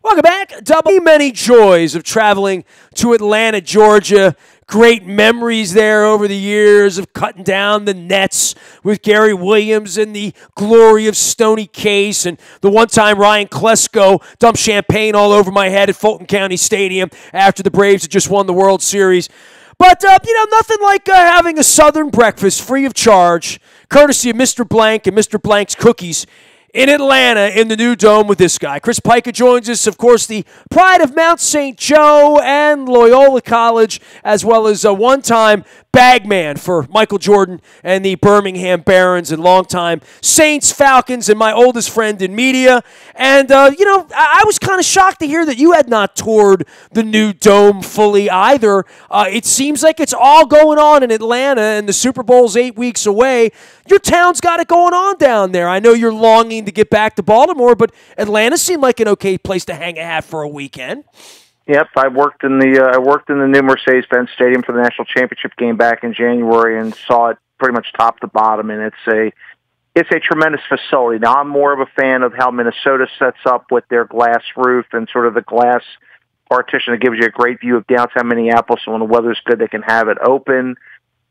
Welcome back. Many joys of traveling to Atlanta, Georgia. Great memories there over the years of cutting down the nets with Gary Williams and the glory of Stoney Case, and the one time Ryan Klesko dumped champagne all over my head at Fulton County Stadium after the Braves had just won the World Series. But, nothing like having a Southern breakfast free of charge, courtesy of Mr. Blank and Mr. Blank's Cookies in Atlanta in the new dome with this guy. Chris Pika joins us, of course, the pride of Mount St. Joe and Loyola College, as well as a one-time bagman for Michael Jordan and the Birmingham Barons, and longtime Saints, Falcons, and my oldest friend in media. And, I was kind of shocked to hear that you had not toured the new dome fully either. It seems like it's all going on in Atlanta, and the Super Bowl's 8 weeks away. Your town's got it going on down there. I know you're longing to get back to Baltimore, but Atlanta seemed like an okay place to hang a hat for a weekend. Yep, I worked in the new Mercedes-Benz Stadium for the national championship game back in January and saw it pretty much top to bottom, and it's a tremendous facility. Now, I'm more of a fan of how Minnesota sets up with their glass roof and sort of the glass partition that gives you a great view of downtown Minneapolis, and when the weather's good, they can have it open.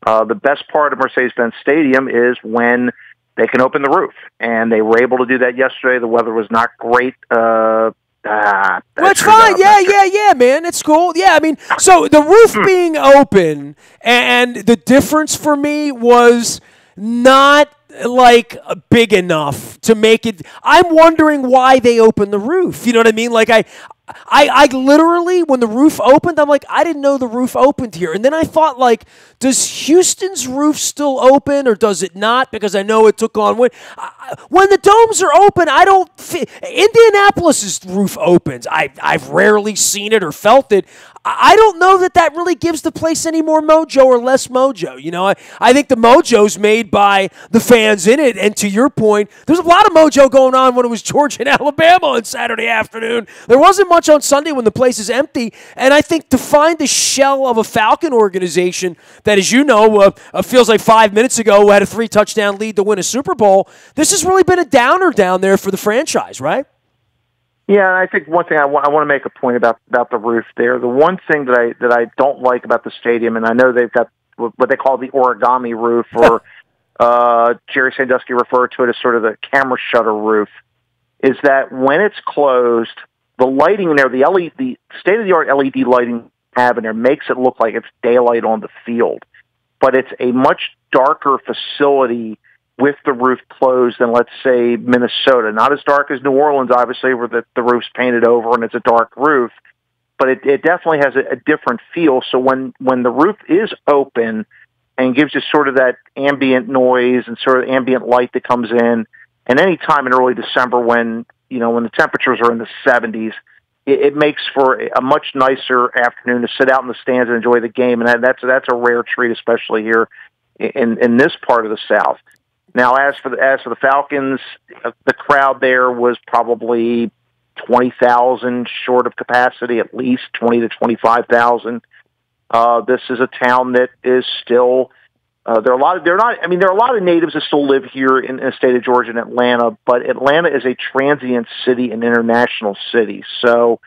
The best part of Mercedes-Benz Stadium is when they can open the roof, and they were able to do that yesterday. The weather was not great. That's fine. Yeah, man. It's cool. Yeah, I mean, so the roof being open, and the difference for me was not like big enough to make it. I'm wondering why they opened the roof. You know what I mean? Like I literally, when the roof opened, I'm like, I didn't know the roof opened here. And then I thought, like, does Houston's roof still open or does it not? Because I know it took on wind. When the domes are open, I don't Indianapolis's roof opens. I've rarely seen it or felt it. I don't know that really gives the place any more mojo or less mojo. You know, I think the mojo's made by the fans in it. And to your point, there's a lot of mojo going on when it was Georgia and Alabama on Saturday afternoon. There wasn't much on Sunday when the place is empty. And I think to find the shell of a Falcon organization that, as you know, feels like 5 minutes ago had a 3-touchdown lead to win a Super Bowl, this has really been a downer down there for the franchise, right? Yeah, I think one thing I want to make a point about the roof there. The one thing that I don't like about the stadium, and I know they've got what they call the origami roof, or Jerry Sandusky referred to it as sort of the camera shutter roof, is that when it's closed, the lighting in there, the state-of-the-art LED lighting have in there makes it look like it's daylight on the field, but it's a much darker facility with the roof closed than, let's say, Minnesota. Not as dark as New Orleans, obviously, where the roof's painted over and it's a dark roof, but it definitely has a different feel. So when the roof is open and gives you sort of that ambient noise and sort of ambient light that comes in, and any time in early December when the temperatures are in the 70s, it makes for a much nicer afternoon to sit out in the stands and enjoy the game, and that's a rare treat, especially here in this part of the South. Now, as for the Falcons, the crowd there was probably 20,000 short of capacity, at least 20 to 25,000. This is a town that is still there are a lot of natives that still live here in the state of Georgia and Atlanta, but Atlanta is a transient city, an international city, so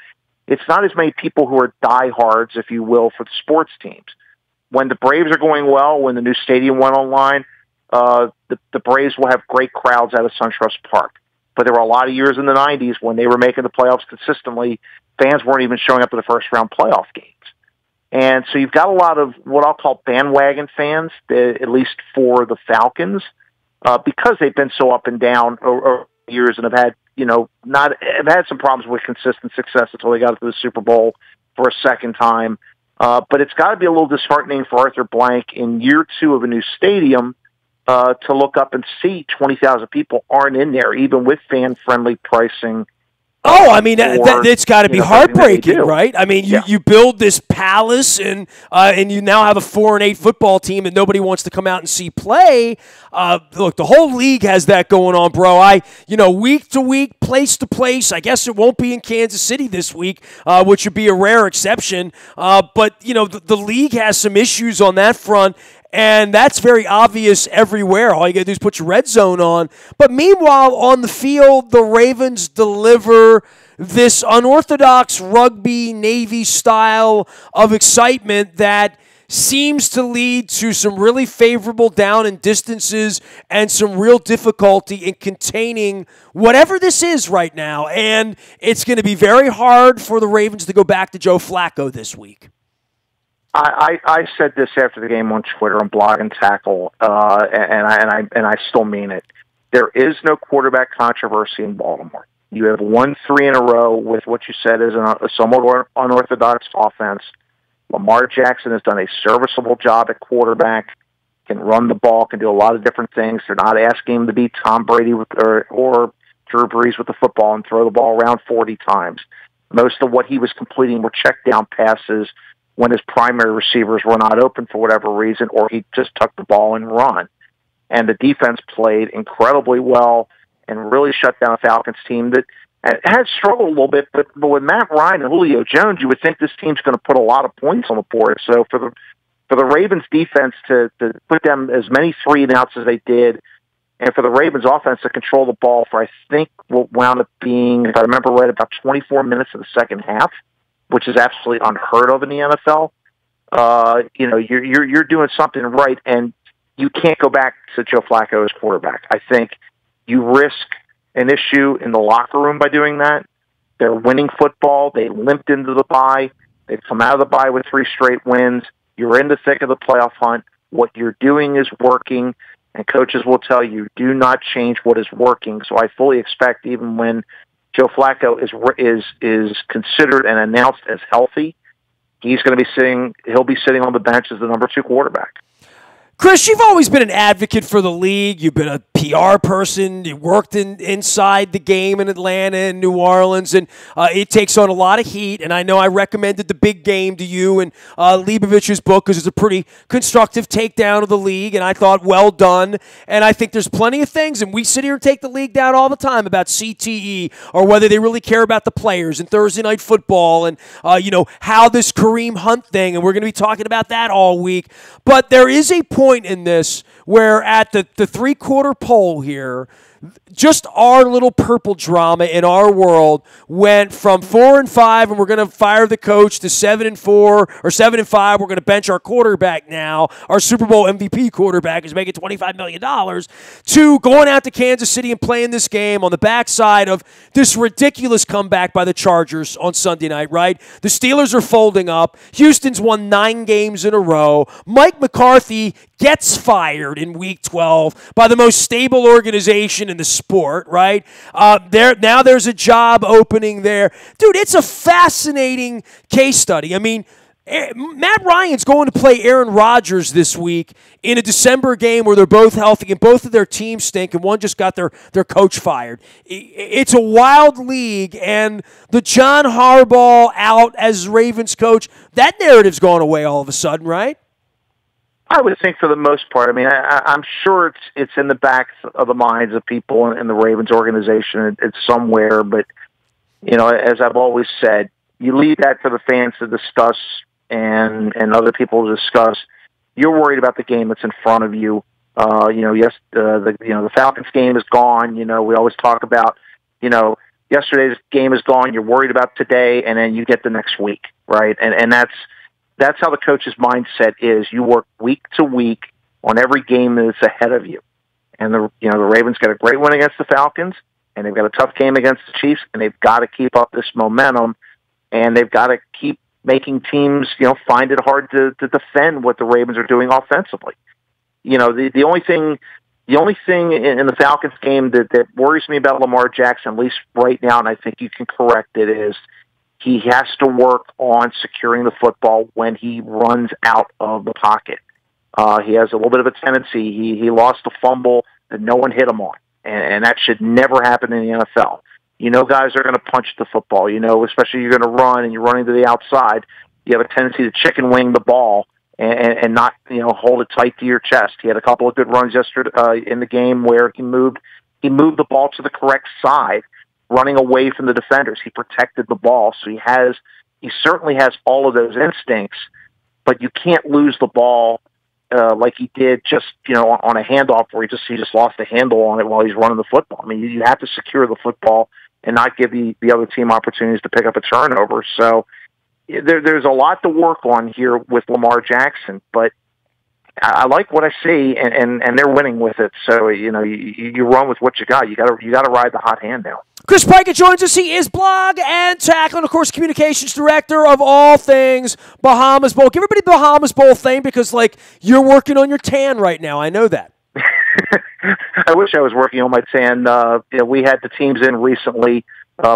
it's not as many people who are diehards, if you will, for the sports teams. When the Braves are going well, when the new stadium went online, the Braves will have great crowds out of SunTrust Park. But there were a lot of years in the 90s when they were making the playoffs consistently, fans weren't even showing up to the first-round playoff games. And so you've got a lot of what I'll call bandwagon fans, at least for the Falcons, because they've been so up and down over years and have had some problems with consistent success until they got to the Super Bowl for a second time. But it's got to be a little disheartening for Arthur Blank in year 2 of a new stadium to look up and see 20,000 people aren't in there, even with fan-friendly pricing. Oh, I mean, it's got to be heartbreaking, right? I mean, you build this palace, and you now have a 4-8 football team that nobody wants to come out and see play. Look, the whole league has that going on, bro. Week to week, place to place. I guess it won't be in Kansas City this week, which would be a rare exception. But the league has some issues on that front. And that's very obvious everywhere. All you got to do is put your red zone on. But meanwhile, on the field, the Ravens deliver this unorthodox rugby Navy style of excitement that seems to lead to some really favorable down and distances and some real difficulty in containing whatever this is right now. And it's going to be very hard for the Ravens to go back to Joe Flacco this week. I said this after the game on Twitter on Blog and Tackle, and I still mean it. There is no quarterback controversy in Baltimore. You have won 3 in a row with what you said is a somewhat unorthodox offense. Lamar Jackson has done a serviceable job at quarterback, can run the ball, can do a lot of different things. They're not asking him to be Tom Brady or Drew Brees with the football and throw the ball around 40 times. Most of what he was completing were check down passes when his primary receivers were not open for whatever reason, or he just tucked the ball and run. And the defense played incredibly well and really shut down a Falcons team that has struggled a little bit, but with Matt Ryan and Julio Jones, you would think this team's going to put a lot of points on the board. So for the Ravens defense to put them as many 3-and-outs as they did, and for the Ravens offense to control the ball for, I think, what wound up being, if I remember right, about 24 minutes of the second half, which is absolutely unheard of in the NFL. You're doing something right, and you can't go back to Joe Flacco as quarterback. I think you risk an issue in the locker room by doing that. They're winning football. They limped into the bye. They've come out of the bye with 3 straight wins. You're in the thick of the playoff hunt. What you're doing is working, and coaches will tell you, do not change what is working. So I fully expect, even when Joe Flacco is considered and announced as healthy, he'll be sitting on the bench as the number 2 quarterback. Chris, you've always been an advocate for the league. You've been a PR person. You worked inside the game in Atlanta and New Orleans, and it takes on a lot of heat. And I know I recommended The Big Game to you and Leibovich's book because it's a pretty constructive takedown of the league, and I thought, well done. And I think there's plenty of things, and we sit here and take the league down all the time about CTE or whether they really care about the players and Thursday Night Football and, how this Kareem Hunt thing, and we're going to be talking about that all week. But there is a point in this where at the 3-quarter poll here, just our little purple drama in our world went from 4-5 and we're going to fire the coach to 7-4 or 7-5. We're going to bench our quarterback now. Our Super Bowl MVP quarterback is making $25 million to going out to Kansas City and playing this game on the backside of this ridiculous comeback by the Chargers on Sunday night, right? The Steelers are folding up. Houston's won 9 games in a row. Mike McCarthy gets fired in Week 12 by the most stable organization in the sport, right? There's a job opening there. Dude, it's a fascinating case study. I mean, Matt Ryan's going to play Aaron Rodgers this week in a December game where they're both healthy and both of their teams stink and one just got their coach fired. It's a wild league, and the John Harbaugh out as Ravens coach, that narrative's gone away all of a sudden, right? I would think for the most part. I mean, I'm sure it's in the backs of the minds of people in the Ravens organization. It's somewhere, but, as I've always said, you leave that for the fans to discuss and other people to discuss. You're worried about the game that's in front of you. The Falcons game is gone. We always talk about, yesterday's game is gone. You're worried about today, and then you get the next week, right? And that's how the coach's mindset is. You work week to week on every game that's ahead of you. And the Ravens got a great win against the Falcons, and they've got a tough game against the Chiefs, and they've got to keep up this momentum, and they've got to keep making teams, find it hard to defend what the Ravens are doing offensively. The only thing in the Falcons game that worries me about Lamar Jackson, at least right now, and I think you can correct it, is he has to work on securing the football when he runs out of the pocket. He has a little bit of a tendency. He lost a fumble that no one hit him on, and that should never happen in the NFL. Guys are going to punch the football, especially you're going to run and you're running to the outside. You have a tendency to chicken wing the ball and not, hold it tight to your chest. He had a couple of good runs yesterday in the game where he moved the ball to the correct side, running away from the defenders. He protected the ball. So he certainly has all of those instincts, but you can't lose the ball like he did just, on a handoff where he just lost the handle on it while he's running the football. I mean, you have to secure the football and not give the other team opportunities to pick up a turnover. So there's a lot to work on here with Lamar Jackson, but I like what I see, and they're winning with it. So you run with what you got. You got to ride the hot hand now. Chris Pika joins us. He is blog and tackle, and of course, communications director of all things Bahamas Bowl. Give everybody the Bahamas Bowl thing because, you're working on your tan right now. I know that. I wish I was working on my tan. We had the teams in recently,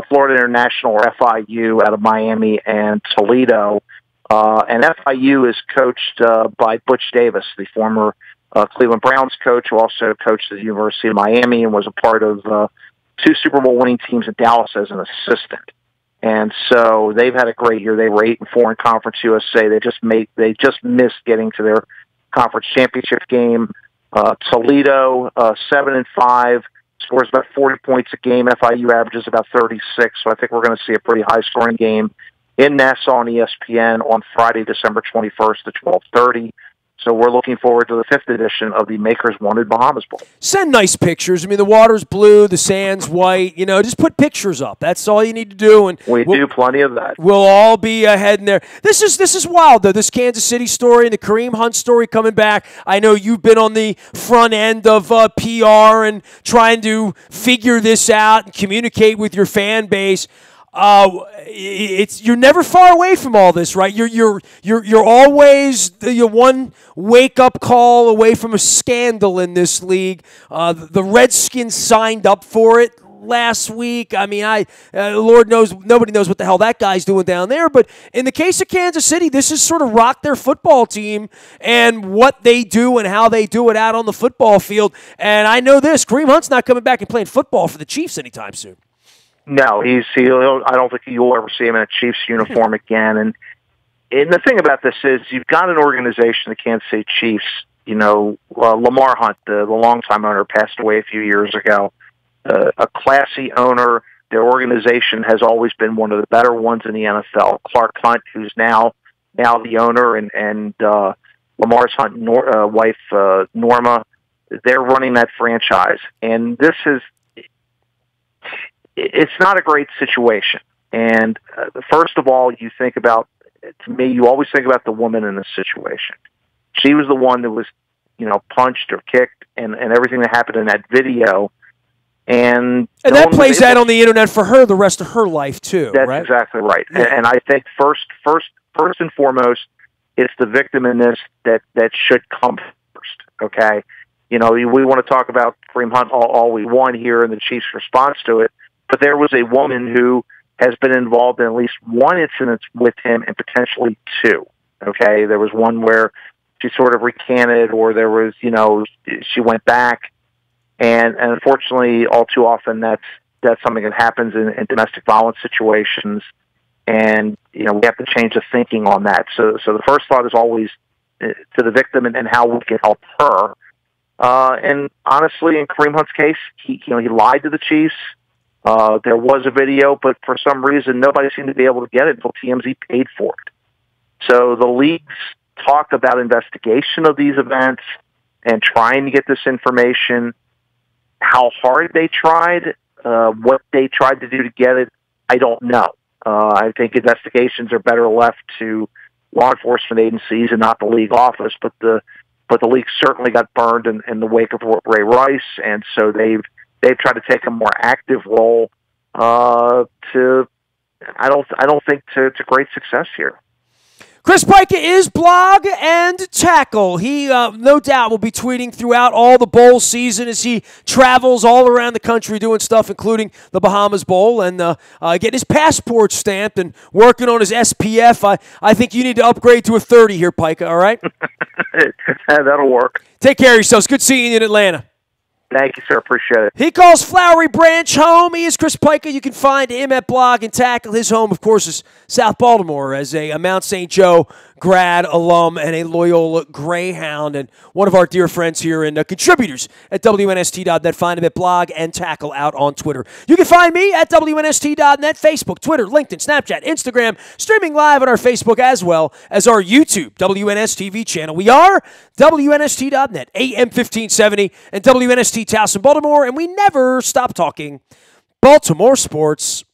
Florida International, or FIU, out of Miami and Toledo. And FIU is coached by Butch Davis, the former Cleveland Browns coach, who also coached at the University of Miami and was a part of 2 Super Bowl winning teams in Dallas as an assistant. And so they've had a great year. They were 8-4 in Conference USA. They just missed getting to their conference championship game. Toledo 7-5, scores about 40 points a game. FIU averages about 36. So I think we're going to see a pretty high scoring game in Nassau on ESPN on Friday, December 21st at 12:30. So we're looking forward to the 5th edition of the Makers Wanted Bahamas Bowl. Send nice pictures. I mean, the water's blue, the sand's white. Just put pictures up. That's all you need to do. And we'll do plenty of that. We'll all be heading there. This is wild, though, this Kansas City story and the Kareem Hunt story coming back. I know you've been on the front end of PR and trying to figure this out and communicate with your fan base. You're never far away from all this, right? You're always one wake up call away from a scandal in this league. The Redskins signed up for it last week. I mean, Lord knows nobody knows what the hell that guy's doing down there. But in the case of Kansas City, this has sort of rocked their football team and what they do and how they do it out on the football field. And I know this: Kareem Hunt's not coming back and playing football for the Chiefs anytime soon. No, I don't think you'll ever see him in a Chiefs uniform again. And the thing about this is you've got an organization, the Kansas City Chiefs. Lamar Hunt, the longtime owner, passed away a few years ago. A classy owner. Their organization has always been one of the better ones in the NFL. Clark Hunt, who's now the owner, and Lamar's wife, Norma, they're running that franchise. And this is... It's not a great situation. And first of all, you always think about the woman in this situation. She was the one that was, punched or kicked and everything that happened in that video. And that plays out on the internet for her the rest of her life too, that's right? Exactly right. Yeah. And I think first and foremost, it's the victim in this that should come first, okay? We want to talk about Kareem Hunt all we want here and the Chiefs' response to it. But there was a woman who has been involved in at least one incident with him and potentially 2. Okay, there was one where she sort of recanted, or there was, she went back, and unfortunately, all too often, that's something that happens in domestic violence situations, and we have to change the thinking on that. So the first thought is always to the victim and how we can help her. And honestly, in Kareem Hunt's case, he lied to the Chiefs. There was a video, but for some reason, nobody seemed to be able to get it until TMZ paid for it. So the leagues talk about investigation of these events and trying to get this information. How hard they tried, what they tried to do to get it, I don't know. I think investigations are better left to law enforcement agencies and not the league office, but the league certainly got burned in the wake of Ray Rice, and so they've tried to take a more active role I don't think to great success here. Chris Pika is blog and tackle. He, no doubt, will be tweeting throughout all the bowl season as he travels all around the country doing stuff, including the Bahamas Bowl, and getting his passport stamped and working on his SPF. I think you need to upgrade to a 30 here, Pika, all right? That'll work. Take care of yourselves. Good seeing you in Atlanta. Thank you, sir. Appreciate it. He calls Flowery Branch home. He is Chris Pika. You can find him at Blog and Tackle. His home, of course, is South Baltimore as a Mount St. Joe grad, alum, and a Loyola Greyhound, and one of our dear friends here and contributors at WNST.net. Find him at Blog and Tackle out on Twitter. You can find me at WNST.net, Facebook, Twitter, LinkedIn, Snapchat, Instagram, streaming live on our Facebook as well as our YouTube WNSTV channel. We are WNST.net, AM 1570, and WNST Towson, Baltimore, and we never stop talking Baltimore sports.